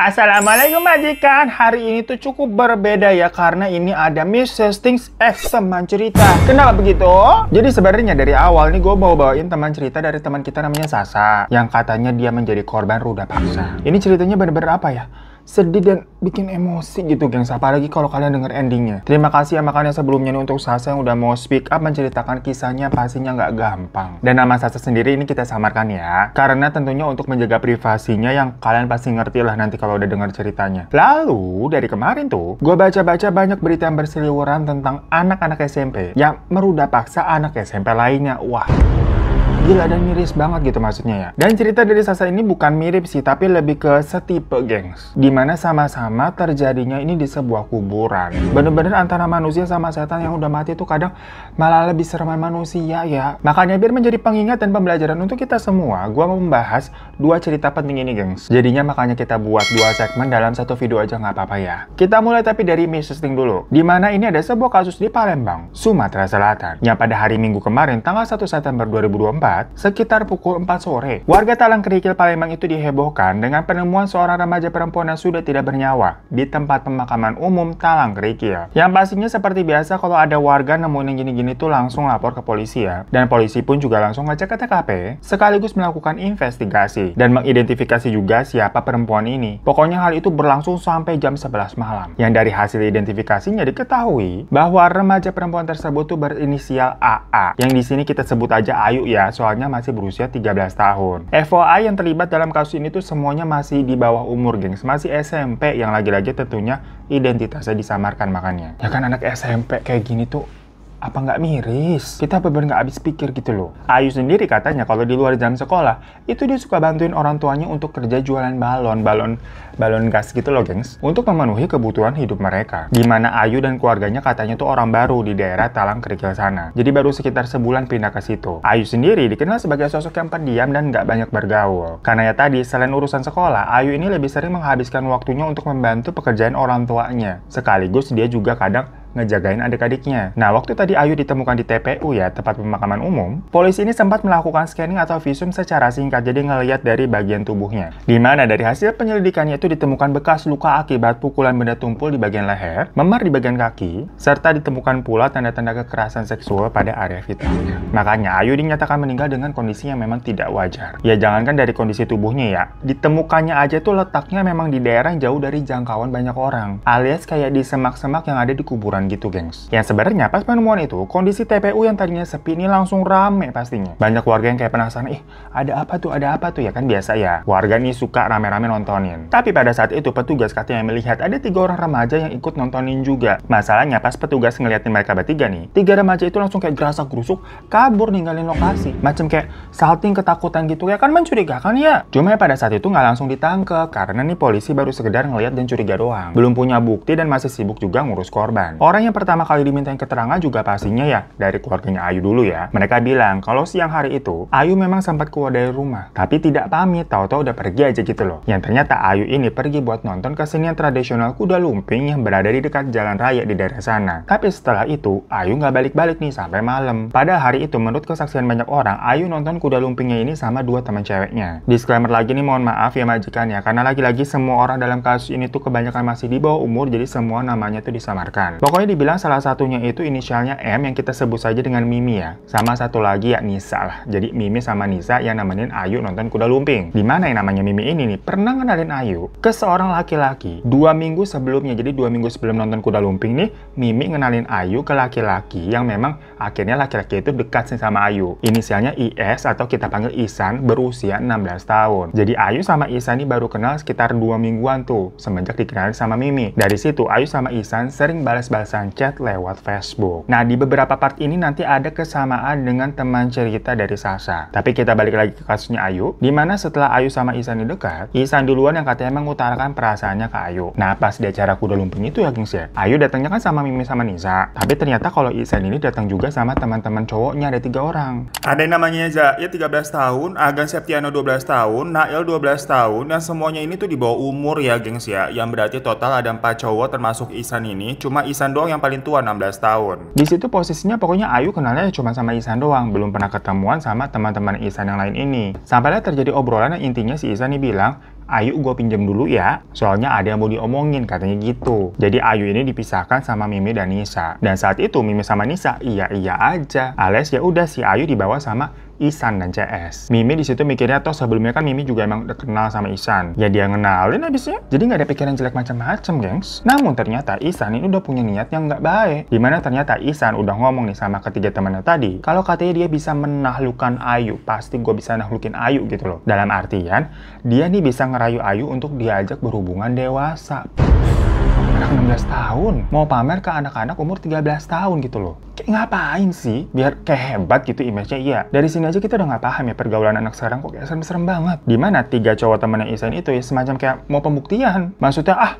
Assalamualaikum majikan. Hari ini tuh cukup berbeda ya, karena ini ada Mrs. Things X teman cerita. Kenapa begitu? Jadi sebenarnya dari awal nih gue mau bawain teman cerita dari teman kita namanya Sasa, yang katanya dia menjadi korban ruda paksa. Ini ceritanya bener-bener apa ya? Sedih dan bikin emosi gitu gengs, apalagi kalau kalian denger endingnya. Terima kasih ya makanya sebelumnya nih untuk Sasa yang udah mau speak up menceritakan kisahnya, pastinya nggak gampang. Dan nama Sasa sendiri ini kita samarkan ya, karena tentunya untuk menjaga privasinya yang kalian pasti ngerti lah nanti kalau udah denger ceritanya. Lalu dari kemarin tuh gue baca-baca banyak berita yang berseliweran tentang anak-anak SMP yang meruda paksa anak SMP lainnya. Wah, gila dan miris banget gitu maksudnya ya. Dan cerita dari Sasa ini bukan mirip sih, tapi lebih ke setipe gengs, dimana sama-sama terjadinya ini di sebuah kuburan. Bener-bener antara manusia sama setan yang udah mati tuh kadang malah lebih sereman manusia ya. Makanya biar menjadi pengingat dan pembelajaran untuk kita semua, gua mau membahas dua cerita penting ini gengs. Jadinya makanya kita buat dua segmen dalam satu video aja nggak apa-apa ya. Kita mulai tapi dari Mrs. Thing dulu, dimana ini ada sebuah kasus di Palembang, Sumatera Selatan, yang pada hari Minggu kemarin tanggal 1 September 2024 sekitar pukul 4 sore, warga Talang Kerikil Palembang itu dihebohkan dengan penemuan seorang remaja perempuan yang sudah tidak bernyawa di tempat pemakaman umum Talang Kerikil. Yang pastinya seperti biasa kalau ada warga nemuin yang gini-gini tuh langsung lapor ke polisi ya. Dan polisi pun juga langsung ngecek ke TKP sekaligus melakukan investigasi dan mengidentifikasi juga siapa perempuan ini. Pokoknya hal itu berlangsung sampai jam 11 malam. Yang dari hasil identifikasinya diketahui bahwa remaja perempuan tersebut tuh berinisial AA. Yang di sini kita sebut aja Ayu ya, soalnya masih berusia 13 tahun. FYI yang terlibat dalam kasus ini tuh semuanya masih di bawah umur gengs, masih SMP, yang lagi-lagi tentunya identitasnya disamarkan makanya. Ya kan anak SMP kayak gini tuh apa nggak miris? Kita bener-bener nggak habis pikir gitu loh. Ayu sendiri katanya kalau di luar jam sekolah itu dia suka bantuin orang tuanya untuk kerja jualan balon gas gitu loh gengs, untuk memenuhi kebutuhan hidup mereka. Dimana Ayu dan keluarganya katanya tuh orang baru di daerah Talang Kerikil sana, jadi baru sekitar sebulan pindah ke situ. Ayu sendiri dikenal sebagai sosok yang pendiam dan nggak banyak bergaul, karena ya tadi selain urusan sekolah, Ayu ini lebih sering menghabiskan waktunya untuk membantu pekerjaan orang tuanya, sekaligus dia juga kadang ngejagain adik-adiknya. Nah, waktu tadi Ayu ditemukan di TPU ya, tempat pemakaman umum, polisi ini sempat melakukan scanning atau visum secara singkat, jadi ngelihat dari bagian tubuhnya. Dimana dari hasil penyelidikannya itu ditemukan bekas luka akibat pukulan benda tumpul di bagian leher, memar di bagian kaki, serta ditemukan pula tanda-tanda kekerasan seksual pada area vitalnya. Makanya Ayu dinyatakan meninggal dengan kondisi yang memang tidak wajar. Ya jangankan dari kondisi tubuhnya ya, ditemukannya aja tuh letaknya memang di daerah jauh dari jangkauan banyak orang, alias kayak di semak-semak yang ada di kuburan gitu gengs. Yang sebenarnya pas penemuan itu, kondisi TPU yang tadinya sepi ini langsung rame pastinya. Banyak warga yang kayak penasaran, ada apa tuh ya, kan biasa ya, warga nih suka rame-rame nontonin. Tapi pada saat itu petugas katanya melihat ada 3 orang remaja yang ikut nontonin juga. Masalahnya pas petugas ngeliatin mereka bertiga nih, 3 remaja itu langsung kayak gerasak-gerusuk kabur ninggalin lokasi, macam kayak salting ketakutan gitu ya, kan mencurigakan ya. Cuma pada saat itu nggak langsung ditangkap karena nih polisi baru sekedar ngeliat dan curiga doang, belum punya bukti dan masih sibuk juga ngurus korban. Orang yang pertama kali dimintain keterangan juga pastinya ya dari keluarganya Ayu dulu ya. Mereka bilang kalau siang hari itu Ayu memang sempat keluar dari rumah, tapi tidak pamit, tahu-tahu udah pergi aja gitu loh. Yang ternyata Ayu ini pergi buat nonton kesenian tradisional kuda lumping yang berada di dekat jalan raya di daerah sana. Tapi setelah itu Ayu nggak balik-balik nih sampai malam. Pada hari itu menurut kesaksian banyak orang, Ayu nonton kuda lumpingnya ini sama 2 teman ceweknya. Disclaimer lagi nih, mohon maaf ya majikan ya, karena lagi-lagi semua orang dalam kasus ini tuh kebanyakan masih di bawah umur, jadi semua namanya tuh disamarkan. Pokoknya dibilang salah satunya itu inisialnya M yang kita sebut saja dengan Mimi ya. Sama satu lagi ya Nisa lah. Jadi Mimi sama Nisa yang nemenin Ayu nonton kuda lumping. Dimana yang namanya Mimi ini nih pernah ngenalin Ayu ke seorang laki-laki 2 minggu sebelumnya. Jadi 2 minggu sebelum nonton kuda lumping nih, Mimi ngenalin Ayu ke laki-laki yang memang akhirnya laki-laki itu dekat sih sama Ayu. Inisialnya IS atau kita panggil Isan, berusia 16 tahun. Jadi Ayu sama Isan ini baru kenal sekitar 2 mingguan tuh semenjak dikenalin sama Mimi. Dari situ Ayu sama Isan sering balas balasan chat lewat Facebook. Nah, di beberapa part ini nanti ada kesamaan dengan teman cerita dari Sasa. Tapi kita balik lagi ke kasusnya Ayu, dimana setelah Ayu sama Ihsan ini dekat, Ihsan duluan yang katanya mengutarakan perasaannya ke Ayu. Nah, pas di acara kuda lumping itu ya gengs ya, Ayu datangnya kan sama Mimi sama Nisa. Tapi ternyata kalau Ihsan ini datang juga sama teman-teman cowoknya, ada 3 orang. Ada yang namanya Zahid 13 tahun, Agan Septiano 12 tahun, Nail 12 tahun, dan semuanya ini tuh di bawah umur ya gengs ya. Yang berarti total ada 4 cowok termasuk Ihsan ini, cuma Ihsan doang yang paling tua 16 tahun. Di situ posisinya pokoknya Ayu kenalnya cuma sama Ihsan doang, belum pernah ketemuan sama teman-teman Ihsan yang lain ini. Sampailah terjadi obrolan yang intinya si Ihsan nih bilang, Ayu gue pinjam dulu ya, soalnya ada yang mau diomongin katanya gitu. Jadi Ayu ini dipisahkan sama Mimi dan Nisa. Dan saat itu Mimi sama Nisa iya aja, alias ya udah si Ayu dibawa sama Ihsan dan CS. Mimi di situ mikirnya toh sebelumnya kan Mimi juga emang udah kenal sama Ihsan. Ya dia ngenalin abisnya. Jadi nggak ada pikiran jelek macam-macam, gengs. Namun ternyata Ihsan ini udah punya niat yang nggak baik. Dimana ternyata Ihsan udah ngomong nih sama ketiga temannya tadi, kalau katanya dia bisa menaklukkan Ayu, pasti gue bisa nahlukin Ayu gitu loh. Dalam artian, dia nih bisa ngerayu Ayu untuk diajak berhubungan dewasa. Anak 16 tahun, mau pamer ke anak-anak umur 13 tahun gitu loh. Kayak ngapain sih? Biar kayak hebat gitu image-nya, iya. Dari sini aja kita udah nggak paham ya pergaulan anak sekarang kok kayak serem-serem banget. Dimana 3 cowok temennya Ihsan itu ya semacam kayak mau pembuktian. Maksudnya,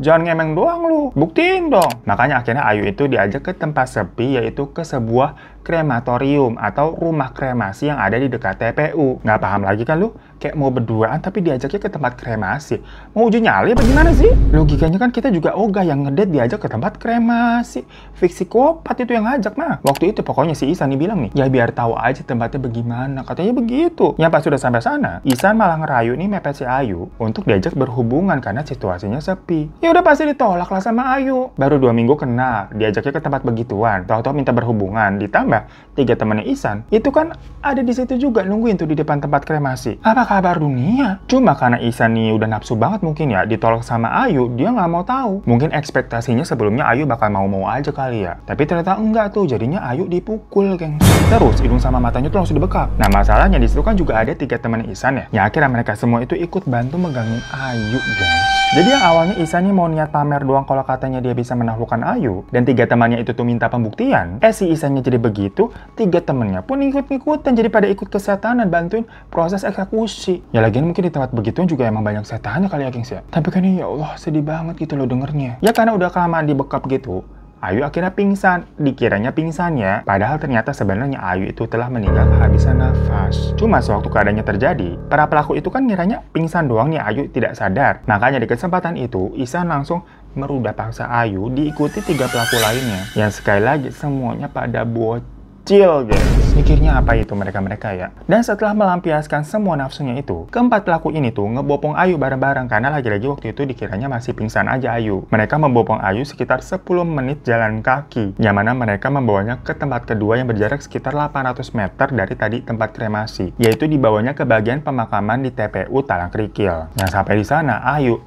jangan ngemeng doang lu, buktiin dong. Makanya akhirnya Ayu itu diajak ke tempat sepi, yaitu ke sebuah krematorium atau rumah kremasi yang ada di dekat TPU. Nggak paham lagi kan lu? Kayak mau berduaan tapi diajaknya ke tempat kremasi. Mau uji nyali apa gimana sih? Logikanya kan kita juga ogah yang ngedate diajak ke tempat kremasi. Fiksi psikopat itu yang ngajak mah. Waktu itu pokoknya si Ihsan nih bilang nih, ya biar tahu aja tempatnya bagaimana. Katanya begitu. Yang pas sudah sampai sana, Ihsan malah ngerayu nih mepet si Ayu untuk diajak berhubungan karena situasinya sepi. Ya udah pasti ditolak lah sama Ayu. Baru 2 minggu kenal, diajaknya ke tempat begituan. Tahu-tahu minta berhubungan, ditambah 3 temannya Ihsan itu kan ada di situ juga nungguin tuh di depan tempat kremasi. Apa kabar dunia? Cuma karena Ihsan nih udah nafsu banget mungkin ya, ditolak sama Ayu, dia nggak mau tahu. Mungkin ekspektasinya sebelumnya Ayu bakal mau-mau aja kali ya. Tapi ternyata enggak tuh, jadinya Ayu dipukul, geng. Terus hidung sama matanya tuh langsung dibekap. Nah masalahnya di situ kan juga ada 3 temannya Ihsan ya. Ya akhirnya mereka semua itu ikut bantu megangin Ayu, geng. Jadi yang awalnya Ihsan nih mau niat pamer doang kalau katanya dia bisa menaklukkan Ayu, dan 3 temannya itu tuh minta pembuktian, si Ihsannya jadi begitu, 3 temennya pun ikut-ikutan, jadi pada ikut ke setanan bantuin proses eksekusi. Ya lagian mungkin di tempat begituan juga emang banyak setannya kali ya gengs ya. Tapi kan ya Allah sedih banget gitu loh dengernya. Ya karena udah kelamaan dibekap gitu, Ayu akhirnya pingsan. Dikiranya pingsan ya, padahal ternyata sebenarnya Ayu itu telah meninggal kehabisan nafas. Cuma sewaktu keadaannya terjadi, para pelaku itu kan ngiranya pingsan doang nih, Ayu tidak sadar. Makanya di kesempatan itu, Ihsan langsung merudah paksa Ayu diikuti 3 pelaku lainnya. Yang sekali lagi semuanya pada bocil, guys. Mikirnya apa itu mereka-mereka ya? Dan setelah melampiaskan semua nafsunya itu, keempat pelaku ini tuh ngebopong Ayu bareng-bareng karena lagi-lagi waktu itu dikiranya masih pingsan aja Ayu. Mereka membopong Ayu sekitar 10 menit jalan kaki, yang mana mereka membawanya ke tempat kedua yang berjarak sekitar 800 meter dari tadi tempat kremasi, yaitu dibawanya ke bagian pemakaman di TPU Talang Krikil. Yang sampai di sana, Ayu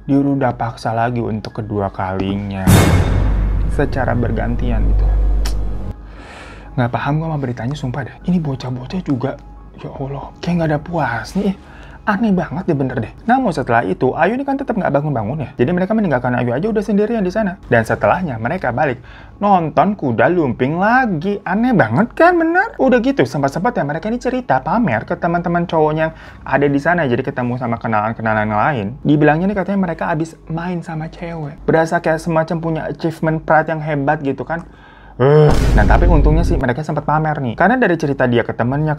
dirudah paksa lagi untuk kedua kalinya, secara bergantian gitu. Nggak paham gue sama beritanya, sumpah deh. Ini bocah-bocah juga, ya Allah, kayak nggak ada puasnya. Aneh banget deh, bener deh. Namun setelah itu, Ayu ini kan tetap nggak bangun-bangun ya. Jadi mereka meninggalkan Ayu aja udah sendirian di sana. Dan setelahnya mereka balik nonton kuda lumping lagi. Aneh banget kan, bener? Udah gitu, sempat-sempat ya mereka ini cerita pamer ke teman-teman cowoknya yang ada di sana. Jadi ketemu sama kenalan-kenalan lain. Dibilangnya nih katanya mereka abis main sama cewek. Berasa kayak semacam punya achievement pride yang hebat gitu kan. Nah tapi untungnya sih mereka sempat pamer nih. Karena dari cerita dia ke temennya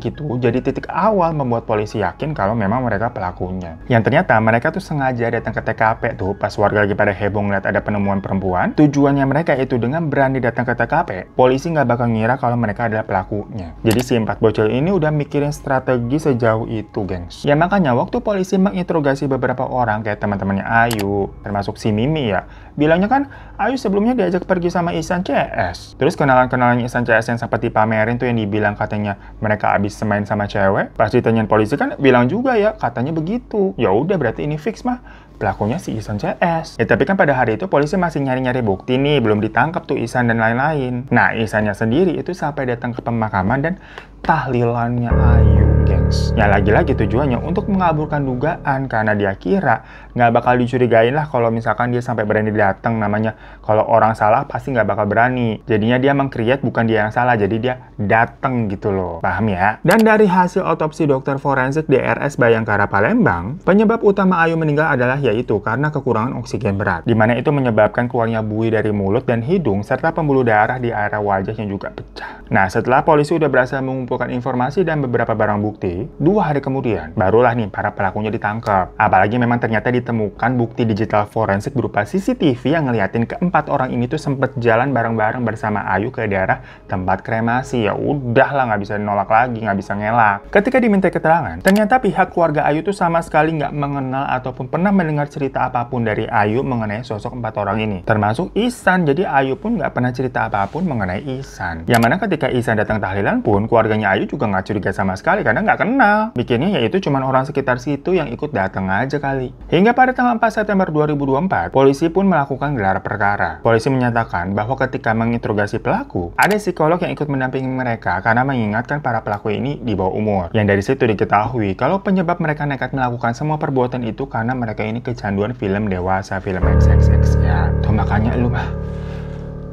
gitu, jadi titik awal membuat polisi yakin kalau memang mereka pelakunya. Yang ternyata mereka tuh sengaja datang ke TKP tuh pas warga lagi pada heboh ngeliat ada penemuan perempuan. Tujuannya mereka itu dengan berani datang ke TKP, polisi nggak bakal ngira kalau mereka adalah pelakunya. Jadi si 4 bocil ini udah mikirin strategi sejauh itu, gengs. Ya makanya waktu polisi menginterogasi beberapa orang kayak teman-temannya Ayu, termasuk si Mimi ya, bilangnya kan Ayu sebelumnya diajak pergi sama Ihsan CS. Terus kenalan-kenalannya Ihsan CS yang sempat dipamerin tuh yang dibilang katanya mereka abis main sama cewek. Pas ditanyain polisi kan bilang juga ya katanya begitu. Ya udah berarti ini fix mah pelakunya si Ihsan CS. Ya tapi kan pada hari itu polisi masih nyari-nyari bukti nih, belum ditangkap tuh Ihsan dan lain-lain. Nah Ihsannya sendiri itu sampai datang ke pemakaman dan tahlilannya Ayu, gengs. Ya lagi-lagi tujuannya untuk mengaburkan dugaan karena dia kira nggak bakal dicurigain lah kalau misalkan dia sampai berani datang. Namanya kalau orang salah pasti nggak bakal berani. Jadinya dia meng-create bukan dia yang salah, jadi dia datang gitu loh. Paham ya? Dan dari hasil otopsi dokter forensik di RS Bayangkara Palembang, penyebab utama Ayu meninggal adalah yaitu karena kekurangan oksigen berat, di mana itu menyebabkan keluarnya buih dari mulut dan hidung serta pembuluh darah di area wajah yang juga pecah. Nah, setelah polisi udah berhasil mengumpulkan informasi dan beberapa barang bukti, 2 hari kemudian barulah nih para pelakunya ditangkap. Apalagi memang ternyata ditemukan bukti digital forensik berupa CCTV yang ngeliatin keempat orang ini tuh sempet jalan bareng-bareng bersama Ayu ke daerah tempat kremasi. Ya udahlah, nggak bisa nolak lagi, nggak bisa ngelak. Ketika diminta keterangan, ternyata pihak keluarga Ayu tuh sama sekali nggak mengenal ataupun pernah mendengar cerita apapun dari Ayu mengenai sosok 4 orang ini, termasuk Ihsan. Jadi Ayu pun nggak pernah cerita apapun mengenai Ihsan. Yang mana ketika Ihsan datang tahlilan pun, keluarganya Ayu juga nggak curiga sama sekali karena nggak kenal. Bikinnya yaitu cuman orang sekitar situ yang ikut datang aja kali. Hingga pada tanggal 4 September 2024, polisi pun melakukan gelar perkara. Polisi menyatakan bahwa ketika menginterogasi pelaku, ada psikolog yang ikut mendampingi mereka karena mengingatkan para pelaku ini di bawah umur. Yang dari situ diketahui kalau penyebab mereka nekat melakukan semua perbuatan itu karena mereka ini kecanduan film dewasa, film XXX ya. Tuh makanya lu mah,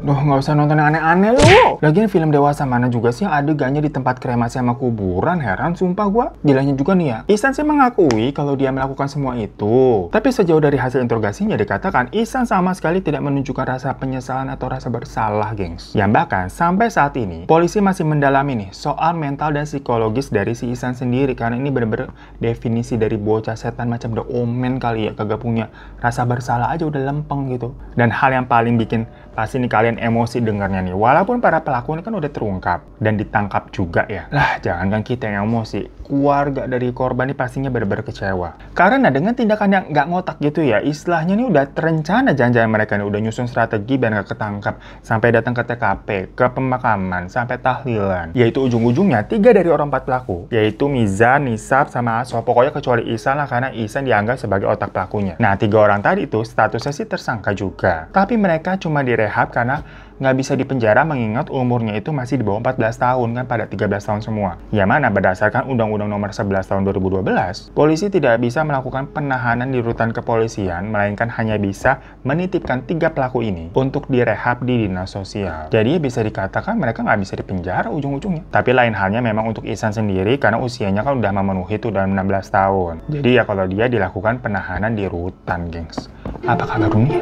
duh, nggak usah nonton yang aneh-aneh lu. Lagian film dewasa mana juga sih yang adegannya di tempat kremasi sama kuburan, heran sumpah gua. Gilanya juga nih ya, Ihsan sih mengakui kalau dia melakukan semua itu. Tapi sejauh dari hasil interogasinya dikatakan Ihsan sama sekali tidak menunjukkan rasa penyesalan atau rasa bersalah, gengs. Yang bahkan sampai saat ini polisi masih mendalami nih soal mental dan psikologis dari si Ihsan sendiri, karena ini bener-bener definisi dari bocah setan macam The Omen kali ya, kagak punya rasa bersalah aja udah lempeng gitu. Dan hal yang paling bikin pasti nih kalian emosi dengarnya nih, walaupun para pelaku ini kan udah terungkap dan ditangkap juga ya. Lah, jangankan kita yang emosi, keluarga dari korban ini pastinya benar-benar kecewa. Karena dengan tindakan yang nggak ngotak gitu ya, istilahnya nih udah terencana jangan-jangan mereka nih udah nyusun strategi biar nggak ketangkap, sampai datang ke TKP, ke pemakaman, sampai tahlilan. Yaitu ujung-ujungnya 3 dari orang 4 pelaku, yaitu Mizan, Nisab, sama Aso. Pokoknya kecuali Ihsan lah, karena Ihsan dianggap sebagai otak pelakunya. Nah, 3 orang tadi itu statusnya sih tersangka juga. Tapi mereka cuma direhab karena nggak bisa dipenjara mengingat umurnya itu masih di bawah 14 tahun kan, pada 13 tahun semua. Yang mana berdasarkan Undang-Undang Nomor 11 Tahun 2012, polisi tidak bisa melakukan penahanan di rutan kepolisian, melainkan hanya bisa menitipkan 3 pelaku ini untuk direhab di dinas sosial. Jadi bisa dikatakan mereka nggak bisa dipenjara ujung-ujungnya. Tapi lain halnya memang untuk Ihsan sendiri karena usianya kan udah memenuhi tuh dalam 16 tahun. Jadi ya kalau dia dilakukan penahanan di rutan, gengs. Apa kabar dunia?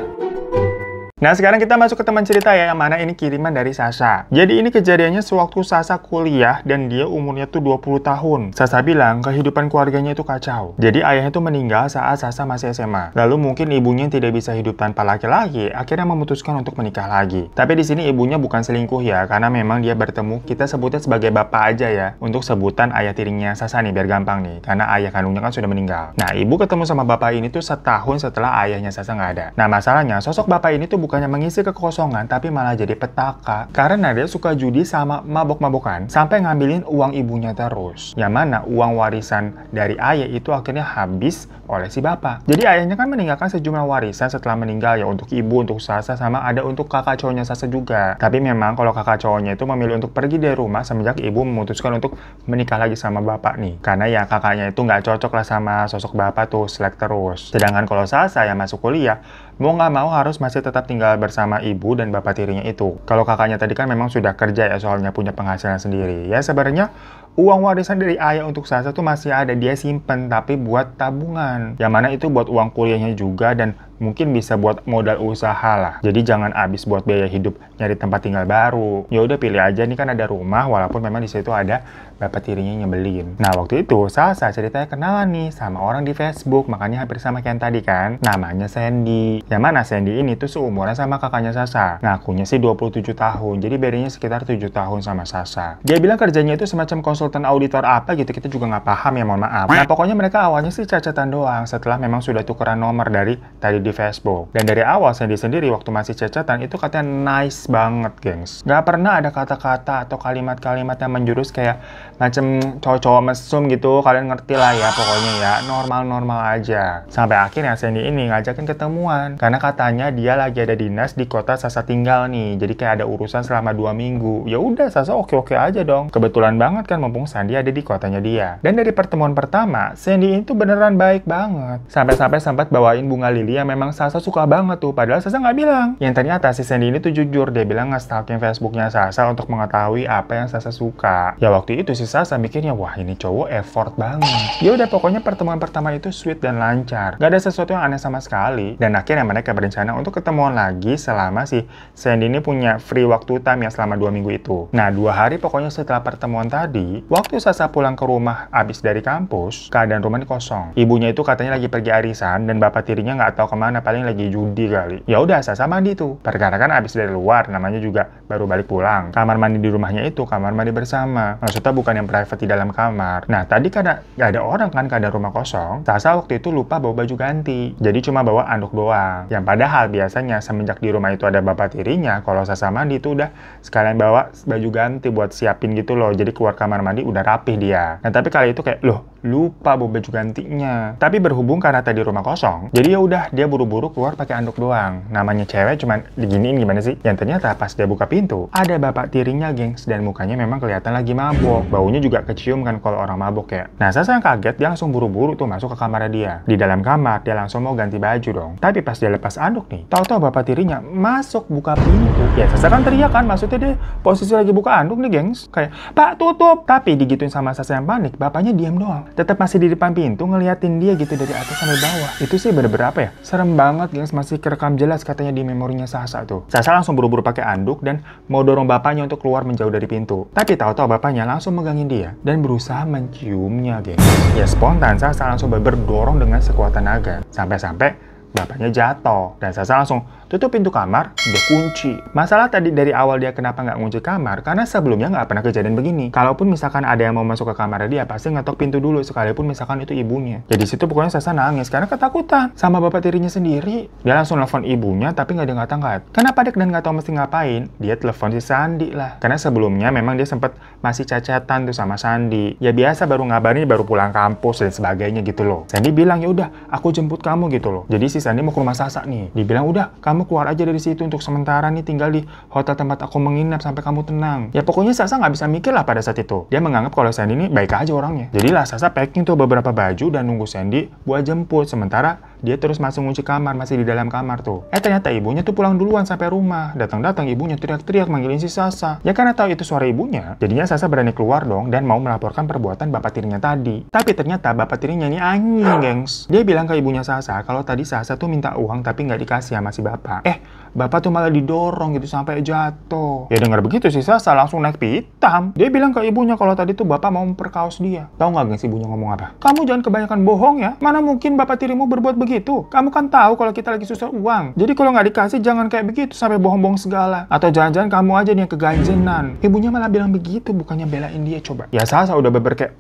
Nah, sekarang kita masuk ke teman cerita ya, yang mana ini kiriman dari Sasa. Jadi ini kejadiannya sewaktu Sasa kuliah dan dia umurnya tuh 20 tahun. Sasa bilang kehidupan keluarganya itu kacau. Jadi ayahnya tuh meninggal saat Sasa masih SMA. Lalu mungkin ibunya tidak bisa hidup tanpa laki-laki, akhirnya memutuskan untuk menikah lagi. Tapi di sini ibunya bukan selingkuh ya, karena memang dia bertemu, kita sebutnya sebagai bapak aja ya, untuk sebutan ayah tirinya Sasa nih, biar gampang nih, karena ayah kandungnya kan sudah meninggal. Nah, ibu ketemu sama bapak ini tuh setahun setelah ayahnya Sasa nggak ada. Nah, masalahnya sosok bapak ini tuh bukannya mengisi kekosongan, tapi malah jadi petaka. Karena dia suka judi sama mabok-mabokan, sampai ngambilin uang ibunya terus. Yang mana uang warisan dari ayah itu akhirnya habis oleh si bapak. Jadi ayahnya kan meninggalkan sejumlah warisan setelah meninggal ya, untuk ibu, untuk Sasa, sama ada untuk kakak cowoknya Sasa juga. Tapi memang kalau kakak cowoknya itu memilih untuk pergi dari rumah semenjak ibu memutuskan untuk menikah lagi sama bapak nih. Karena ya kakaknya itu nggak cocok lah sama sosok bapak tuh, selek terus. Sedangkan kalau Sasa yang masuk kuliah, mau nggak mau harus masih tetap tinggal bersama ibu dan bapak tirinya itu. Kalau kakaknya tadi kan memang sudah kerja ya, soalnya punya penghasilan sendiri. Ya sebenarnya uang warisan dari ayah untuk Sasa tuh masih ada, dia simpen tapi buat tabungan. Yang mana itu buat uang kuliahnya juga dan mungkin bisa buat modal usaha lah. Jadi jangan habis buat biaya hidup nyari tempat tinggal baru. Ya udah pilih aja, nih kan ada rumah walaupun memang di situ ada bapak tirinya nyebelin. Nah, waktu itu Sasa ceritanya kenalan nih sama orang di Facebook, makanya hampir sama kayak yang tadi kan. Namanya Sandy. Yang mana Sandy ini tuh seumuran sama kakaknya Sasa. Ngakunya sih 27 tahun. Jadi bedanya sekitar 7 tahun sama Sasa. Dia bilang kerjanya itu semacam konsultan auditor apa gitu, kita juga nggak paham ya, mohon maaf. Nah, pokoknya mereka awalnya sih cacatan doang setelah memang sudah tukeran nomor dari tadi di Facebook. Dan dari awal Sandy sendiri waktu masih cacatan itu katanya nice banget, gengs. Nggak pernah ada kata-kata atau kalimat-kalimat yang menjurus kayak macem cowok-cowok mesum gitu. Kalian ngerti lah ya, pokoknya ya normal-normal aja. Sampai akhirnya Sandy ini ngajakin ketemuan karena katanya dia lagi ada dinas di kota Sasa tinggal nih. Jadi kayak ada urusan selama 2 minggu. Ya udah, Sasa oke-oke aja dong. Kebetulan banget kan mau mumpung Sandy ada di kotanya dia. Dan dari pertemuan pertama, Sandy itu beneran baik banget. Sampai-sampai sempat bawain bunga lili yang memang Sasa suka banget tuh, padahal Sasa nggak bilang. Yang ternyata si Sandy ini tuh jujur, dia bilang nge-stalking Facebooknya Sasa untuk mengetahui apa yang Sasa suka. Ya waktu itu si Sasa mikirnya, wah ini cowok effort banget. Ya udah pokoknya pertemuan pertama itu sweet dan lancar. Gak ada sesuatu yang aneh sama sekali. Dan akhirnya mereka berencana untuk ketemuan lagi selama si Sandy ini punya free waktu time ya selama 2 minggu itu. Nah 2 hari pokoknya setelah pertemuan tadi, waktu Sasa pulang ke rumah abis dari kampus, keadaan rumah ini kosong. Ibunya itu katanya lagi pergi arisan dan bapak tirinya nggak tahu kemana, paling lagi judi kali. Ya udah Sasa mandi tuh. Perkara kan abis dari luar, namanya juga baru balik pulang. Kamar mandi di rumahnya itu kamar mandi bersama. Maksudnya bukan yang private di dalam kamar. Nah tadi karena nggak ada orang kan, keadaan rumah kosong, Sasa waktu itu lupa bawa baju ganti. Jadi cuma bawa anduk doang. Yang padahal biasanya semenjak di rumah itu ada bapak tirinya, kalau Sasa mandi itu udah sekalian bawa baju ganti buat siapin gitu loh. Jadi keluar kamar mandi udah rapih dia. Nah tapi kali itu kayak, loh lupa bawa baju gantinya. Tapi berhubung karena tadi rumah kosong, jadi ya udah dia buru-buru keluar pakai anduk doang. Namanya cewek cuman diginiin gimana sih? Yang ternyata pas dia buka pintu, ada bapak tirinya gengs, dan mukanya memang kelihatan lagi mabok. Baunya juga kecium kan kalau orang mabok ya. Nah Sasa yang kaget, dia langsung buru-buru tuh masuk ke kamarnya dia. Di dalam kamar dia langsung mau ganti baju dong. Tapi pas dia lepas anduk nih, tahu-tahu bapak tirinya masuk buka pintu. Ya Sasa kan teriak kan, maksudnya dia posisi lagi buka anduk nih gengs, kayak Pak tutup. Tapi digituin sama Sasa yang panik, bapaknya diam doang. Tetap masih di depan pintu ngeliatin dia gitu dari atas sampai bawah. Itu sih bener-bener apa ya? Serem banget gengs, masih kerekam jelas katanya di memorinya Sasa tuh. Sasa langsung buru-buru pakai anduk dan mau dorong bapaknya untuk keluar menjauh dari pintu. Tapi tahu-tahu bapaknya langsung megangin dia dan berusaha menciumnya gengs. Ya spontan Sasa langsung berdorong dengan sekuat tenaga. Sampai-sampai bapaknya jatuh dan Sasa langsung tutup pintu kamar, dia kunci. Masalah tadi dari awal dia kenapa nggak ngunci kamar, karena sebelumnya nggak pernah kejadian begini. Kalaupun misalkan ada yang mau masuk ke kamar dia, pasti ngetok pintu dulu, sekalipun misalkan itu ibunya. Jadi situ pokoknya Sasa nangis karena ketakutan sama bapak tirinya sendiri. Dia langsung telepon ibunya, tapi nggak diangkat-angkat. Karena panik dan nggak tahu mesti ngapain, dia telepon si Sandy lah. Karena sebelumnya memang dia sempat masih cacatan tuh sama Sandy. Ya biasa baru ngabarin, baru pulang kampus dan sebagainya gitu loh. Sandy bilang, ya udah, aku jemput kamu gitu loh. Jadi si Sandy mau ke rumah Sasa nih. Dibilang, udah, kamu keluar aja dari situ untuk sementara nih, tinggal di hotel tempat aku menginap sampai kamu tenang. Ya pokoknya Sasa nggak bisa mikir lah pada saat itu. Dia menganggap kalau Sandy ini baik aja orangnya. Jadilah Sasa packing tuh beberapa baju dan nunggu Sandy buat jemput. Sementara dia terus masuk ngunci kamar, masih di dalam kamar tuh. Ternyata ibunya tuh pulang duluan sampai rumah. Datang-datang ibunya teriak-teriak manggilin si Sasa. Ya karena tahu itu suara ibunya, jadinya Sasa berani keluar dong dan mau melaporkan perbuatan bapak tirinya tadi. Tapi ternyata bapak tirinya ini anjing, gengs. Dia bilang ke ibunya Sasa kalau tadi Sasa tuh minta uang tapi nggak dikasih sama si bapak. Bapak tuh malah didorong gitu sampai jatuh. Ya dengar begitu si Sasa langsung naik pitam. Dia bilang ke ibunya kalau tadi tuh bapak mau memperkaos dia. Tahu nggak gengs ibunya ngomong apa? Kamu jangan kebanyakan bohong ya. Mana mungkin bapak tirimu berbuat begitu? Kamu kan tahu kalau kita lagi susah uang. Jadi kalau nggak dikasih jangan kayak begitu sampai bohong-bohong segala. Atau jangan-jangan kamu aja nih yang keganjenan. Ibunya malah bilang begitu, bukannya belain dia coba. Ya Sasa udah beber kayak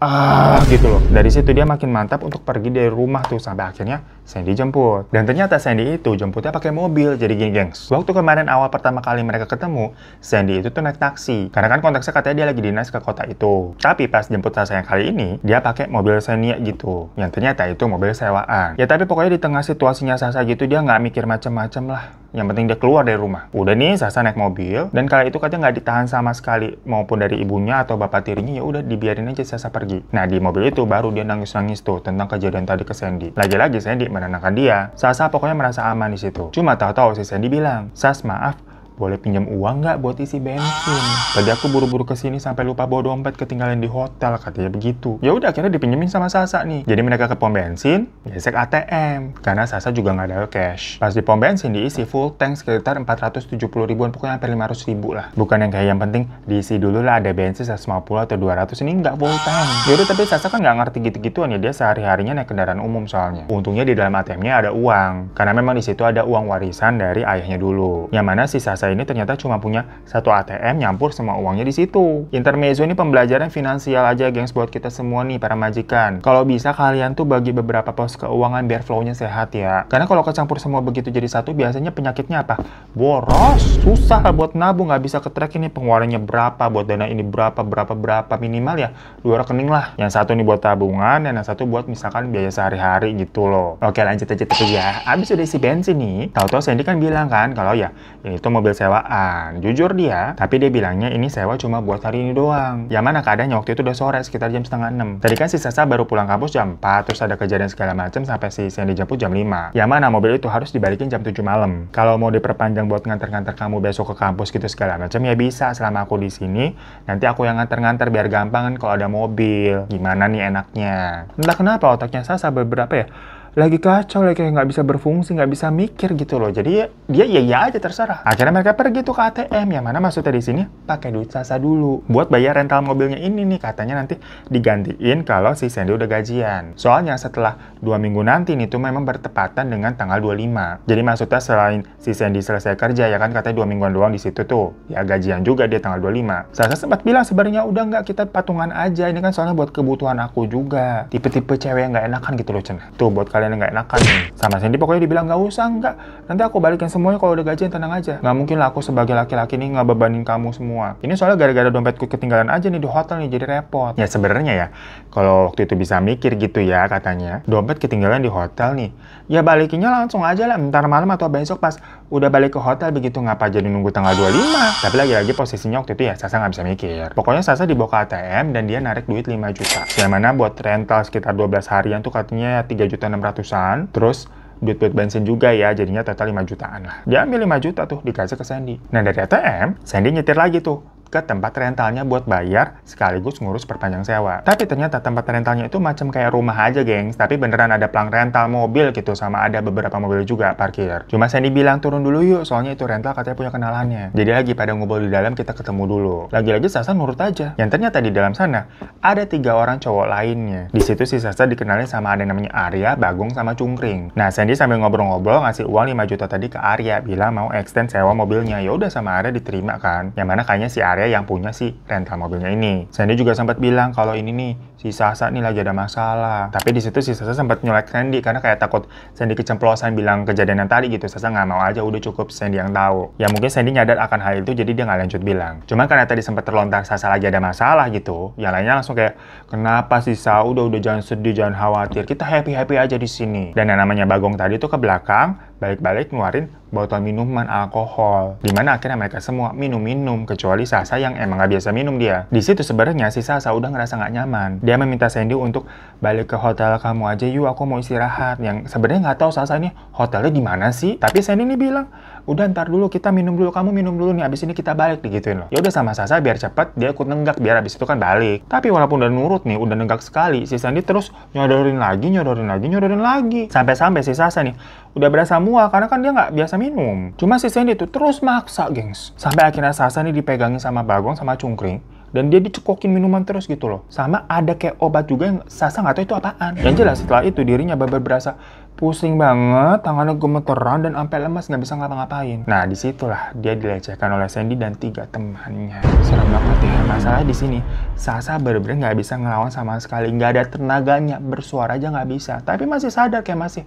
gitu loh. Dari situ dia makin mantap untuk pergi dari rumah tuh sampai akhirnya Sandy jemput. Dan ternyata Sandy itu jemputnya pakai mobil. Jadi gini gengs, waktu kemarin awal pertama kali mereka ketemu, Sandy itu tuh naik taksi. Karena kan konteksnya katanya dia lagi dinas ke kota itu. Tapi pas jemput Sasa yang kali ini, dia pakai mobil Xenia gitu. Yang ternyata itu mobil sewaan. Ya tapi pokoknya di tengah situasinya Sasa gitu, dia nggak mikir macem-macem lah. Yang penting dia keluar dari rumah. Udah nih Sasa naik mobil, dan kali itu katanya nggak ditahan sama sekali, maupun dari ibunya atau bapak tirinya, ya udah dibiarin aja Sasa pergi. Nah di mobil itu baru dia nangis-nangis tuh tentang kejadian tadi ke Sandy. Lagi-lagi Sandy menenangkan dia. Sasa pokoknya merasa aman di situ. Cuma tahu-tahu si Sandy bilang, Sas maaf, boleh pinjam uang nggak buat isi bensin? Tadi aku buru-buru kesini sampai lupa bawa dompet, ketinggalan di hotel, katanya begitu. Ya udah akhirnya dipinjemin sama Sasa nih. Jadi mereka ke pom bensin, gesek ATM, karena Sasa juga nggak ada cash. Pas di pom bensin diisi full tank sekitar 470 ribuan, pokoknya hampir 500 ribu lah. Bukan yang kayak yang penting diisi dulu lah ada bensin 150 atau 200, ini nggak full tank. Yaudah tapi Sasa kan nggak ngerti gitu-gituan ya, dia sehari-harinya naik kendaraan umum soalnya. Untungnya di dalam ATM-nya ada uang, karena memang di situ ada uang warisan dari ayahnya dulu. Yang mana si Sasa ini ternyata cuma punya satu ATM nyampur semua uangnya di situ. Intermezzo ini pembelajaran finansial aja gengs buat kita semua nih para majikan. Kalau bisa kalian tuh bagi beberapa pos keuangan biar flow-nya sehat ya. Karena kalau kecampur semua begitu jadi satu, biasanya penyakitnya apa? Boros. Susah lah buat nabung, nggak bisa ke-track ini pengeluarannya berapa, buat dana ini berapa minimal ya 2 rekening lah. Yang satu nih buat tabungan, dan yang satu buat misalkan biaya sehari-hari gitu loh. Oke lanjut aja tuh ya. Abis udah isi bensin nih, tahu-tahu Sandy kan bilang kan kalau ya ini tuh mobil mobil sewaan. Jujur dia, tapi dia bilangnya ini sewa cuma buat hari ini doang. Yang mana keadaannya waktu itu udah sore, sekitar jam setengah 6. Tadi kan si Sasa baru pulang kampus jam 4, terus ada kejadian segala macam sampai si Sandy jemput jam 5. Yang mana mobil itu harus dibalikin jam 7 malam. Kalau mau diperpanjang buat nganter-nganter kamu besok ke kampus gitu segala macam ya bisa selama aku di sini. Nanti aku yang nganter-nganter biar gampang kan kalau ada mobil. Gimana nih enaknya? Entah kenapa otaknya Sasa beberapa ya lagi kacau, lagi kayak nggak bisa berfungsi, nggak bisa mikir gitu loh. Jadi ya, dia iya aja terserah. Akhirnya mereka pergi tuh ke ATM. Yang mana maksudnya di sini pakai duit Sasa dulu buat bayar rental mobilnya ini nih. Katanya nanti digantiin kalau si Sandy udah gajian. Soalnya setelah 2 minggu nanti nih tuh memang bertepatan dengan tanggal 25. Jadi maksudnya selain si Sandy selesai kerja ya kan katanya 2 mingguan doang di situ tuh. Ya gajian juga dia tanggal 25. Sasa sempat bilang sebenarnya udah nggak, kita patungan aja. Ini kan soalnya buat kebutuhan aku juga. Tipe-tipe cewek yang nggak enakan gitu loh Cen. Tuh buat kalian yang nggak enakan nih. Sama Sandy pokoknya dibilang nggak usah, nggak. Nanti aku balikin semuanya kalau udah gajian, tenang aja. Nggak mungkin lah aku sebagai laki-laki nih ngebebanin kamu semua. Ini soalnya gara-gara dompetku ketinggalan aja nih di hotel nih, jadi repot. Ya sebenarnya ya, kalau waktu itu bisa mikir gitu ya katanya. Dompet ketinggalan di hotel nih. Ya balikinnya langsung aja lah, ntar malam atau besok pas udah balik ke hotel begitu, ngapa jadi nunggu tanggal 25. Tapi lagi-lagi posisinya waktu itu ya Sasa nggak bisa mikir. Pokoknya Sasa dibawa ke ATM dan dia narik duit 5 juta. Yang mana buat rental sekitar 12 harian tuh katanya 3.600.000-an. Terus duit bensin juga ya, jadinya total 5 jutaan lah. Dia ambil 5 juta tuh, dikasih ke Sandy. Nah dari ATM, Sandy nyetir lagi tuh ke tempat rentalnya buat bayar sekaligus ngurus perpanjang sewa. Tapi ternyata tempat rentalnya itu macam kayak rumah aja, gengs. Tapi beneran ada pelang rental mobil gitu, sama ada beberapa mobil juga parkir. Cuma Sandy bilang turun dulu yuk, soalnya itu rental katanya punya kenalannya. Jadi lagi pada ngobrol di dalam, kita ketemu dulu. Lagi-lagi Sasa nurut aja. Yang ternyata di dalam sana ada 3 orang cowok lainnya. Di situ si Sasa dikenalin sama ada namanya Arya, Bagong, sama Cungkring. Nah Sandy sambil ngobrol-ngobrol ngasih uang 5 juta tadi ke Arya, bilang mau extend sewa mobilnya. Ya udah sama Arya diterima kan. Yang mana kayaknya si Arya yang punya si rental mobilnya ini. Sandy juga sempat bilang kalau ini nih si Sasa nih lagi ada masalah. Tapi di situ si Sasa sempat nyolek Sandy karena kayak takut Sandy kecemplosan bilang kejadian yang tadi gitu. Sasa nggak mau aja, udah cukup Sandy yang tahu. Ya mungkin Sandy nyadar akan hal itu jadi dia nggak lanjut bilang. Cuma karena tadi sempat terlontar Sasa lagi ada masalah gitu, yang lainnya langsung kayak kenapa sih Sa, udah jangan sedih, jangan khawatir, kita happy aja di sini. Dan yang namanya Bagong tadi tuh ke belakang balik-balik ngeluarin botol minuman alkohol. Dimana akhirnya mereka semua minum-minum kecuali Sasa yang emang nggak biasa minum dia. Di situ sebenarnya si Sasa udah ngerasa nggak nyaman. Dia meminta Sandy untuk balik ke hotel kamu aja yuk, aku mau istirahat. Yang sebenarnya nggak tahu Sasa ini hotelnya di mana sih. Tapi Sandy ini bilang udah ntar dulu, kita minum dulu, kamu minum dulu nih, abis ini kita balik, digituin loh. Ya udah sama Sasa biar cepet dia ikut nenggak biar abis itu kan balik. Tapi walaupun udah nurut nih, udah nenggak sekali, si Sandy terus nyodorin lagi. Sampai-sampai si Sasa nih udah berasa mual karena kan dia nggak biasa minum. Cuma si Sandy tuh terus maksa, gengs. Sampai akhirnya Sasa nih dipegangin sama Bagong sama Cungkring. Dan dia dicekokin minuman terus gitu loh. Sama ada kayak obat juga yang Sasa nggak tahu itu apaan. Yang jelas setelah itu dirinya berasa pusing banget, tangannya gemeteran dan sampai lemas nggak bisa ngapa-ngapain. Nah disitulah dia dilecehkan oleh Sandy dan 3 temannya. Serem banget ya. Masalah di sini Sasa bener-bener nggak bisa ngelawan sama sekali, nggak ada tenaganya, bersuara aja nggak bisa. Tapi masih sadar kayak masih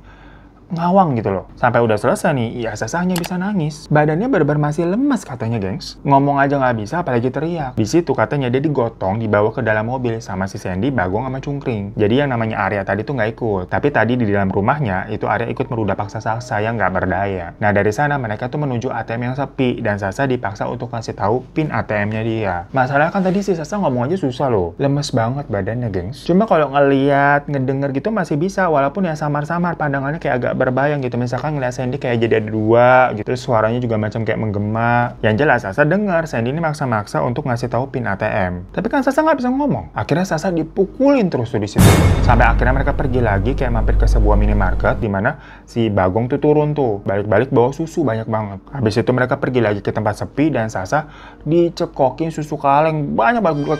ngawang gitu loh. Sampai udah selesai nih, ya Sasa hanya bisa nangis. Badannya bener-bener masih lemas katanya, gengs. Ngomong aja nggak bisa, apalagi teriak. Di situ katanya dia digotong, dibawa ke dalam mobil sama si Sandy, Bagong, sama Cungkring. Jadi yang namanya Arya tadi tuh nggak ikut. Tapi tadi di dalam rumahnya, itu Arya ikut merudah paksa Sasa yang nggak berdaya. Nah dari sana mereka tuh menuju ATM yang sepi, dan Sasa dipaksa untuk kasih tahu PIN ATM-nya dia. Masalahnya kan tadi si Sasa ngomong aja susah loh. Lemes banget badannya, gengs. Cuma kalau ngeliat, ngedenger gitu masih bisa, walaupun ya samar-samar, pandangannya kayak agak berbayang gitu. Misalkan ngeliat Sandy kayak jadi ada 2 gitu, terus suaranya juga macam kayak menggema. Yang jelas Sasa dengar Sandy ini maksa-maksa untuk ngasih tahu PIN ATM. Tapi kan Sasa nggak bisa ngomong. Akhirnya Sasa dipukulin terus tuh di situ. Sampai akhirnya mereka pergi lagi kayak mampir ke sebuah minimarket di mana si Bagong tuh turun tuh, balik-balik bawa susu banyak banget. Habis itu mereka pergi lagi ke tempat sepi dan Sasa dicekokin susu kaleng banyak banget,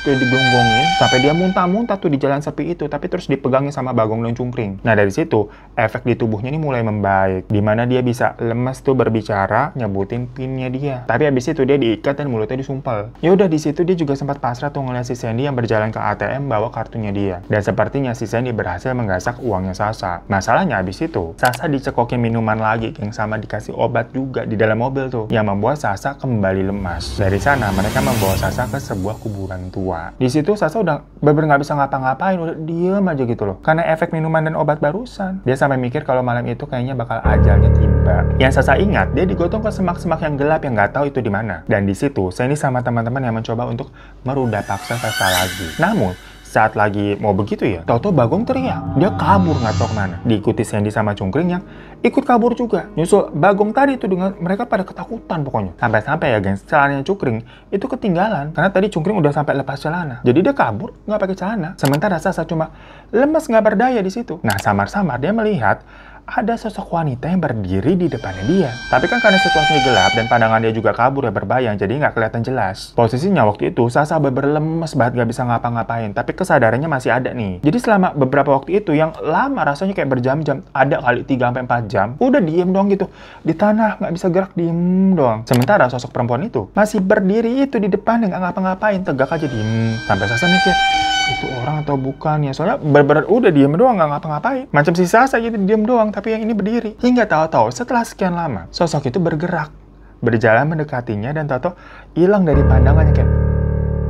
kayak digonggongin sampai dia muntah-muntah tuh di jalan sepi itu. Tapi terus dipegangin sama Bagong dan Cungkring. Nah dari situ efek di tubuhnya ini mulai membaik, dimana dia bisa lemes tuh berbicara, nyebutin pinnya dia. Tapi abis itu dia diikat dan mulutnya disumpel. Ya udah di situ dia juga sempat pasrah tuh ngeliat si Sandy yang berjalan ke ATM bawa kartunya dia. Dan sepertinya si Sandy berhasil menggasak uangnya Sasa. Masalahnya abis itu Sasa dicekokin minuman lagi, yang sama dikasih obat juga di dalam mobil tuh, yang membuat Sasa kembali lemas. Dari sana mereka membawa Sasa ke sebuah kuburan tua. Di situ Sasa udah bener-bener nggak bisa ngapa-ngapain, udah diem aja gitu loh. Karena efek minuman dan obat barusan. Dia sampai mikir mikir kalau malam itu kayaknya bakal ajalnya tiba. Yang Sasa ingat, dia digotong ke semak-semak yang gelap yang nggak tahu itu di mana. Dan di situ, Sandy sama teman-teman yang mencoba untuk meruda paksa Sasa lagi. Namun, saat lagi mau begitu ya, tahu-tahu Bagong teriak. Dia kabur nggak tahu kemana. Diikuti Sandy sama Cungkring yang ikut kabur juga. Nyusul Bagong tadi itu dengan mereka pada ketakutan pokoknya. Sampai-sampai ya gengs, celananya Cungkring itu ketinggalan. Karena tadi Cungkring udah sampai lepas celana. Jadi dia kabur nggak pakai celana. Sementara Sasa cuma lemes nggak berdaya di situ. Nah samar-samar dia melihat ada sosok wanita yang berdiri di depannya dia. Tapi kan karena situasinya gelap dan pandangan dia juga kabur ya berbayang, jadi nggak kelihatan jelas. Posisinya waktu itu Sasa lemes banget nggak bisa ngapa-ngapain, tapi kesadarannya masih ada nih. Jadi selama beberapa waktu itu yang lama rasanya kayak berjam-jam, ada kali 3-4 jam, udah diem doang gitu. Di tanah nggak bisa gerak, diem doang. Sementara sosok perempuan itu masih berdiri itu di depan nggak ngapa-ngapain, tegak aja diem. Sampai Sasa mikir, itu orang atau bukan ya, soalnya bener-bener udah diem doang nggak ngapa-ngapain, macam si Sasa gitu diem doang tapi yang ini berdiri. Hingga tahu-tahu setelah sekian lama sosok itu bergerak, berjalan mendekatinya dan tahu-tahu hilang dari pandangannya, kayak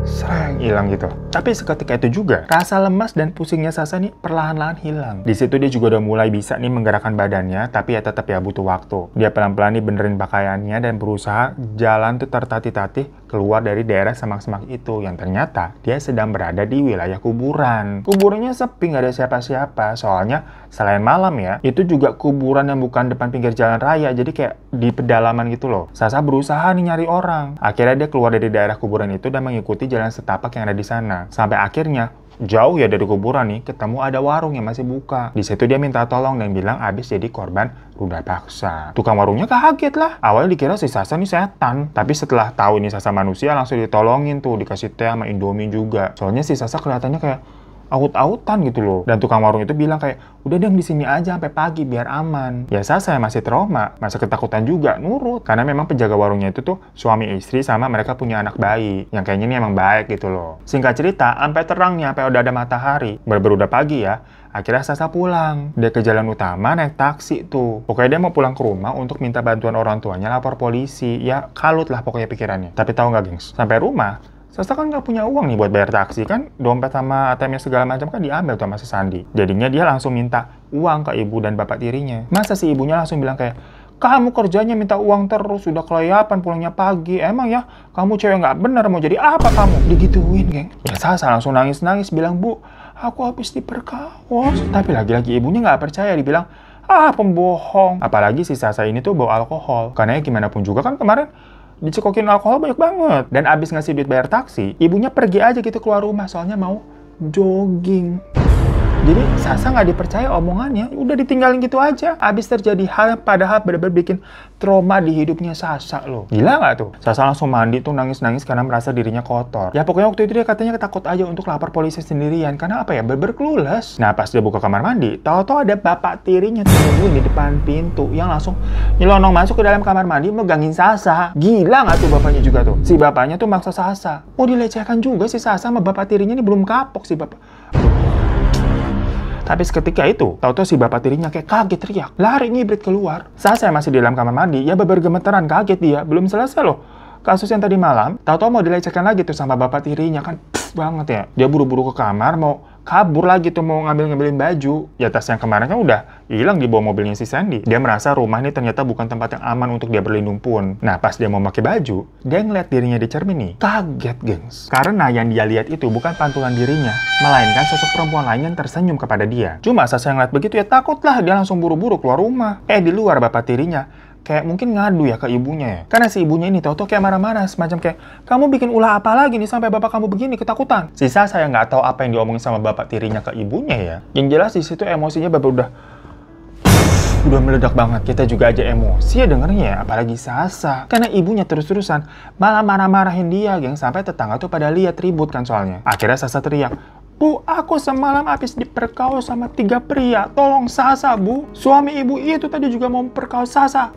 serang hilang gitu. Tapi seketika itu juga rasa lemas dan pusingnya Sasa nih perlahan-lahan hilang. Di situ dia juga udah mulai bisa nih menggerakkan badannya, tapi ya tetap ya butuh waktu. Dia pelan-pelan nih benerin pakaiannya dan berusaha jalan tuh tertatih-tatih keluar dari daerah semak-semak itu yang ternyata dia sedang berada di wilayah kuburan. Kuburannya sepi, nggak ada siapa-siapa, soalnya selain malam ya, itu juga kuburan yang bukan depan pinggir jalan raya, jadi kayak di pedalaman gitu loh. Sasa berusaha nih nyari orang. Akhirnya dia keluar dari daerah kuburan itu dan mengikuti jalan setapak yang ada di sana. Sampai akhirnya jauh ya dari kuburan nih, ketemu ada warung yang masih buka. Di situ dia minta tolong dan bilang abis jadi korban ruda paksa. Tukang warungnya kaget lah. Awalnya dikira si Sasa nih setan. Tapi setelah tahu ini Sasa manusia, langsung ditolongin tuh, dikasih teh sama Indomie juga. Soalnya si Sasa kelihatannya kayak aut-autan gitu loh. Dan tukang warung itu bilang kayak, udah deh di sini aja sampai pagi biar aman. Ya Sasa yang masih trauma, masih ketakutan juga, nurut. Karena memang penjaga warungnya itu tuh suami istri sama mereka punya anak bayi. Yang kayaknya ini emang baik gitu loh. Singkat cerita, sampai terangnya, sampai udah ada matahari, udah pagi ya, akhirnya Sasa pulang. Dia ke jalan utama naik taksi tuh. Pokoknya dia mau pulang ke rumah untuk minta bantuan orang tuanya lapor polisi. Ya kalut lah pokoknya pikirannya. Tapi tahu nggak gengs? Sampai rumah, Sasa kan nggak punya uang nih buat bayar taksi, kan dompet sama ATM-nya segala macam kan diambil tuh sama si Sandi. Jadinya dia langsung minta uang ke ibu dan bapak tirinya. Masa si ibunya langsung bilang kayak, kamu kerjanya minta uang terus, udah kelayapan pulangnya pagi, emang ya kamu cewek nggak bener, mau jadi apa kamu? Digituin geng. Ya Sasa langsung nangis-nangis bilang, bu, aku habis diperkaos. Tapi lagi-lagi ibunya nggak percaya, dibilang, ah pembohong. Apalagi si Sasa ini tuh bawa alkohol, karena ya gimana pun juga kan kemarin dicekokin alkohol banyak banget. Dan abis ngasih duit bayar taksi, ibunya pergi aja gitu keluar rumah, soalnya mau jogging. Jadi Sasa nggak dipercaya omongannya, udah ditinggalin gitu aja. Abis terjadi hal yang padahal bener-bener bikin trauma di hidupnya Sasa loh. Gila nggak tuh? Sasa langsung mandi tuh nangis-nangis karena merasa dirinya kotor. Ya pokoknya waktu itu dia katanya takut aja untuk lapor polisi sendirian. Karena apa ya, bener-bener clueless. Nah pas dia buka kamar mandi, tahu-tahu ada bapak tirinya tungguin di depan pintu yang langsung nyelonong masuk ke dalam kamar mandi megangin Sasa. Gila nggak tuh bapaknya juga tuh? Si bapaknya tuh maksa Sasa. Mau dilecehkan juga si Sasa sama bapak tirinya nih, belum kapok si bapak. Tapi seketika itu, tahu-tahu si bapak tirinya kayak kaget teriak, lari ngibrit keluar. Sasa yang masih di dalam kamar mandi, ya bergemeteran, kaget dia. Belum selesai loh kasus yang tadi malam, tahu-tahu mau dilecehkan lagi tuh sama bapak tirinya, kan banget ya. Dia buru-buru ke kamar, mau kabur lagi tuh, mau ngambilin baju. Ya tas yang kemarin kan udah hilang di bawah mobilnya si Sandy. Dia merasa rumah ini ternyata bukan tempat yang aman untuk dia berlindung pun. Nah pas dia mau pakai baju, dia ngeliat dirinya di cermin nih, kaget gengs. Karena yang dia lihat itu bukan pantulan dirinya, melainkan sosok perempuan lain yang tersenyum kepada dia. Cuma Sasa ngeliat begitu ya takutlah, dia langsung buru-buru keluar rumah. Di luar bapak tirinya kayak mungkin ngadu ya ke ibunya ya. Karena si ibunya ini tahu-tahu kayak marah-marah, semacam kayak, kamu bikin ulah apa lagi nih sampai bapak kamu begini, ketakutan. Si Sasa yang nggak tahu apa yang diomongin sama bapak tirinya ke ibunya ya. Yang jelas di situ emosinya udah meledak banget. Kita juga aja emosi ya dengernya ya, apalagi Sasa. Karena ibunya terus-terusan malah marah-marahin dia, geng, sampai tetangga tuh pada lihat ribut kan soalnya. Akhirnya Sasa teriak, bu, aku semalam habis diperkaos sama 3 pria. Tolong Sasa, bu. Suami ibu itu tadi juga mau memperkaos Sasa.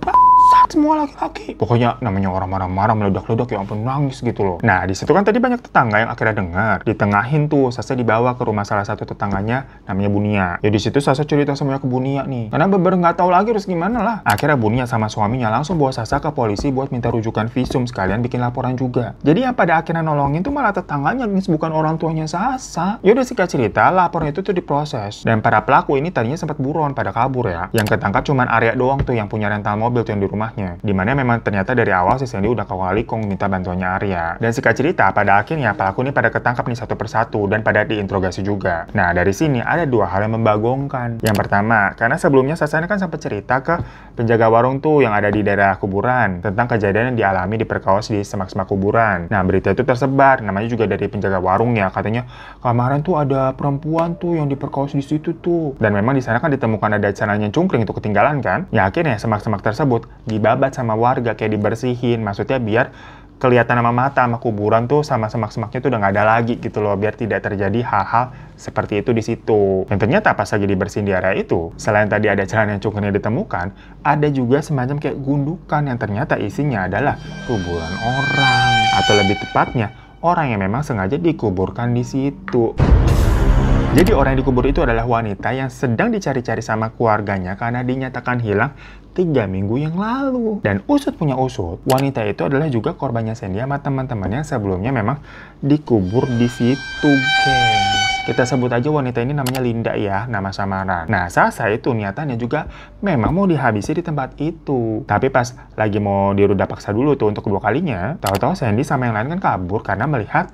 jahat semua laki-laki. Pokoknya namanya orang marah-marah meledak-ledak, ya ampun, nangis gitu loh. Nah, di situ kan tadi banyak tetangga yang akhirnya dengar. Ditengahin tuh, Sasa dibawa ke rumah salah satu tetangganya namanya Bunia. Ya di situ Sasa cerita semuanya ke Bunia nih. Karena bener nggak tahu lagi harus gimana lah. Akhirnya Bunia sama suaminya langsung bawa Sasa ke polisi buat minta rujukan visum, sekalian bikin laporan juga. Jadi yang pada akhirnya nolongin tuh malah tetangganya, bukan orang tuanya Sasa. Yaudah, singkat cerita, laporan itu tuh diproses. Dan para pelaku ini tadinya sempat buron pada kabur ya. Yang ketangkap cuman Arya doang tuh yang punya rental mobil tuh yang di rumahnya. Dimana memang ternyata dari awal si Sandy udah kong minta bantuannya Arya. Dan singkat cerita, pada akhirnya pelaku ini pada ketangkap nih satu persatu dan pada diinterogasi juga. Nah, dari sini ada dua hal yang membagongkan. Yang pertama, karena sebelumnya Sasa ini kan sempat cerita ke penjaga warung tuh yang ada di daerah kuburan tentang kejadian yang dialami diperkosa di semak-semak kuburan. Nah, berita itu tersebar, namanya juga dari penjaga warung ya, katanya kemarin tuh ada perempuan tuh yang diperkosa di situ tuh. Dan memang di sana kan ditemukan ada celananya cungkring itu ketinggalan kan. Ya akhirnya semak-semak tersebut dibabat sama warga, kayak dibersihin, maksudnya biar kelihatan sama mata sama kuburan tuh sama semak-semaknya tuh udah nggak ada lagi gitu loh, biar tidak terjadi hal-hal seperti itu di situ. Dan ternyata pas lagi dibersihin di area itu, selain tadi ada celana yang cungkring yang ditemukan, ada juga semacam kayak gundukan yang ternyata isinya adalah kuburan orang, atau lebih tepatnya orang yang memang sengaja dikuburkan di situ. Jadi orang yang dikubur itu adalah wanita yang sedang dicari-cari sama keluarganya karena dinyatakan hilang 3 minggu yang lalu. Dan usut punya usut, wanita itu adalah juga korbannya Sandy sama teman-temannya sebelumnya memang dikubur di situ, gengs. Kita sebut aja wanita ini namanya Linda ya, nama samaran. Nah, Sasa itu niatannya juga memang mau dihabisi di tempat itu. Tapi pas lagi mau diruda paksa dulu tuh untuk kedua kalinya, tahu-tahu Sandy sama yang lain kan kabur karena melihat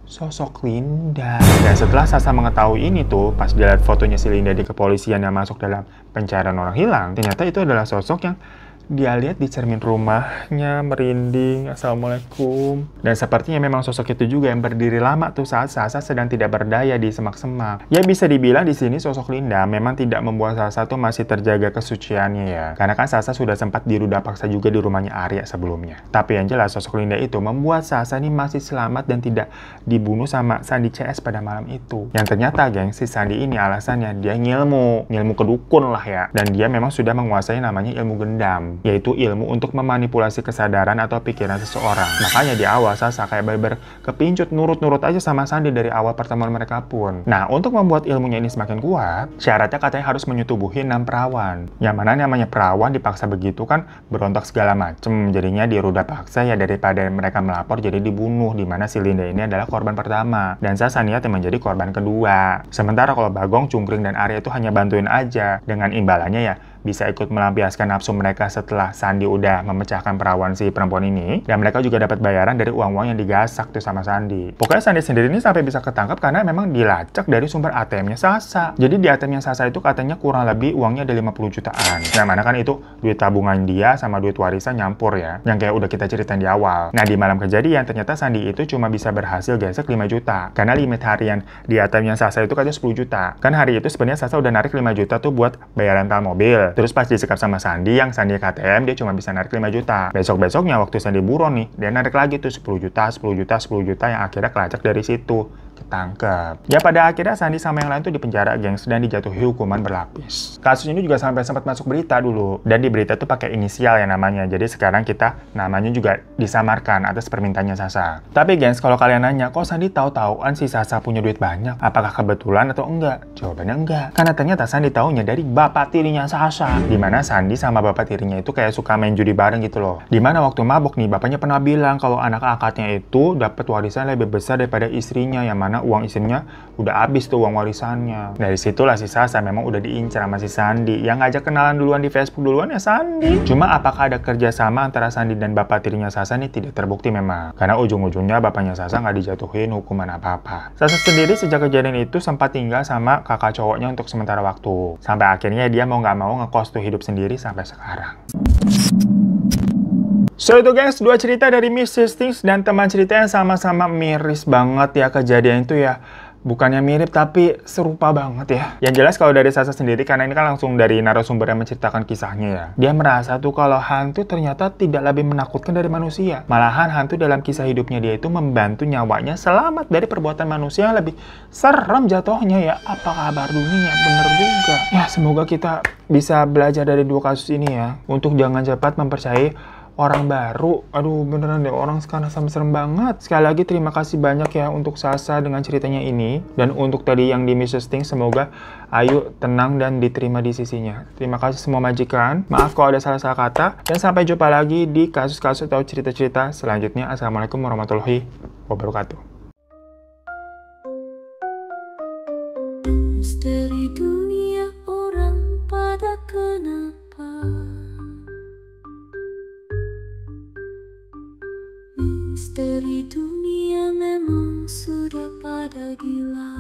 sosok Linda. Dan setelah Sasa mengetahui ini tuh, pas dilihat fotonya si Linda di kepolisian yang masuk dalam pencarian orang hilang, ternyata itu adalah sosok yang dia lihat di cermin rumahnya, merinding, assalamualaikum. Dan sepertinya memang sosok itu juga yang berdiri lama tuh saat Sasa sedang tidak berdaya di semak-semak. Ya bisa dibilang di sini sosok Linda memang tidak membuat Sasa tuh masih terjaga kesuciannya ya. Karena kan Sasa sudah sempat diruda paksa juga di rumahnya Arya sebelumnya. Tapi yang jelas sosok Linda itu membuat Sasa ini masih selamat dan tidak dibunuh sama Sandy CS pada malam itu. Yang ternyata geng, si Sandy ini alasannya dia ngilmu kedukun lah ya. Dan dia memang sudah menguasai namanya ilmu gendam, yaitu ilmu untuk memanipulasi kesadaran atau pikiran seseorang. Makanya di awal Sasa kayak bener-bener kepincut nurut-nurut aja sama Sandy dari awal pertemuan mereka pun. Nah, untuk membuat ilmunya ini semakin kuat, syaratnya katanya harus menyetubuhi 6 perawan. Yang mana namanya perawan dipaksa begitu kan berontak segala macem, jadinya diruda paksa ya, daripada mereka melapor jadi dibunuh, dimana si Linda ini adalah korban pertama dan Sasa niatnya menjadi korban kedua. Sementara kalau Bagong, Cungkring, dan Arya itu hanya bantuin aja, dengan imbalannya ya bisa ikut melampiaskan nafsu mereka setelah Sandy udah memecahkan perawan si perempuan ini, dan mereka juga dapat bayaran dari uang-uang yang digasak tuh sama Sandy. Pokoknya Sandy sendiri ini sampai bisa ketangkap karena memang dilacak dari sumber ATM-nya Sasa. Jadi di ATM-nya Sasa itu katanya kurang lebih uangnya ada 50 jutaan. Nah, mana kan itu duit tabungan dia sama duit warisan nyampur ya, yang kayak udah kita ceritain di awal. Nah, di malam kejadian ternyata Sandy itu cuma bisa berhasil gesek 5 juta. Karena limit harian di ATM-nya Sasa itu katanya 10 juta. Kan hari itu sebenarnya Sasa udah narik 5 juta tuh buat bayar rental mobil. Terus pas disekap sama Sandy, yang Sandy KTM, dia cuma bisa narik 5 juta. Besok-besoknya waktu Sandy buron nih, dia narik lagi tuh 10 juta, 10 juta, 10 juta, yang akhirnya kelacak dari situ. Ketangkep. Ya pada akhirnya Sandy sama yang lain tuh dipenjara, gengs, dan dijatuhi hukuman berlapis. Kasus ini juga sampai sempat masuk berita dulu, dan di berita tuh pakai inisial ya namanya. Jadi sekarang kita namanya juga disamarkan atas permintaannya Sasa. Tapi gengs, kalau kalian nanya, kok Sandy tahu-tahuan si Sasa punya duit banyak? Apakah kebetulan atau enggak? Jawabannya enggak. Karena ternyata Sandy taunya dari bapak tirinya Sasa. Dimana Sandy sama bapak tirinya itu kayak suka main judi bareng gitu loh. Dimana waktu mabuk nih, bapaknya pernah bilang kalau anak angkatnya itu dapat warisan lebih besar daripada istrinya, yang mana uang istrinya udah habis tuh uang warisannya. Dari situlah si Sasa memang udah diincar sama si Sandy. Yang ngajak kenalan duluan di Facebook duluan ya Sandy. Cuma apakah ada kerjasama antara Sandy dan bapak tirinya Sasa ini tidak terbukti memang. Karena ujung-ujungnya bapaknya Sasa nggak dijatuhin hukuman apa-apa. Sasa sendiri sejak kejadian itu sempat tinggal sama kakak cowoknya untuk sementara waktu. Sampai akhirnya dia mau nggak mau ngekos tuh hidup sendiri sampai sekarang. So itu guys, dua cerita dari Miss Hastings dan teman cerita yang sama-sama miris banget ya kejadian itu ya. bukannya mirip tapi serupa banget ya. Yang jelas kalau dari Sasa sendiri, karena ini kan langsung dari narasumber yang menceritakan kisahnya ya, dia merasa tuh kalau hantu ternyata tidak lebih menakutkan dari manusia. Malahan hantu dalam kisah hidupnya dia itu membantu nyawanya selamat dari perbuatan manusia yang lebih serem jatuhnya ya. Apa kabar dunia? Bener juga. Ya semoga kita bisa belajar dari dua kasus ini ya, untuk jangan cepat mempercayai orang baru. Aduh beneran deh, orang sekarang sama serem banget. Sekali lagi terima kasih banyak ya untuk Sasa dengan ceritanya ini. Dan untuk tadi yang di Mrs. Ting, semoga Ayu tenang dan diterima di sisinya. Terima kasih semua majikan. Maaf kalau ada salah-salah kata. Dan sampai jumpa lagi di kasus-kasus atau cerita-cerita selanjutnya. Assalamualaikum warahmatullahi wabarakatuh. Misteri dunia orang pada kenapa? Misteri dunia memang sudah pada gila.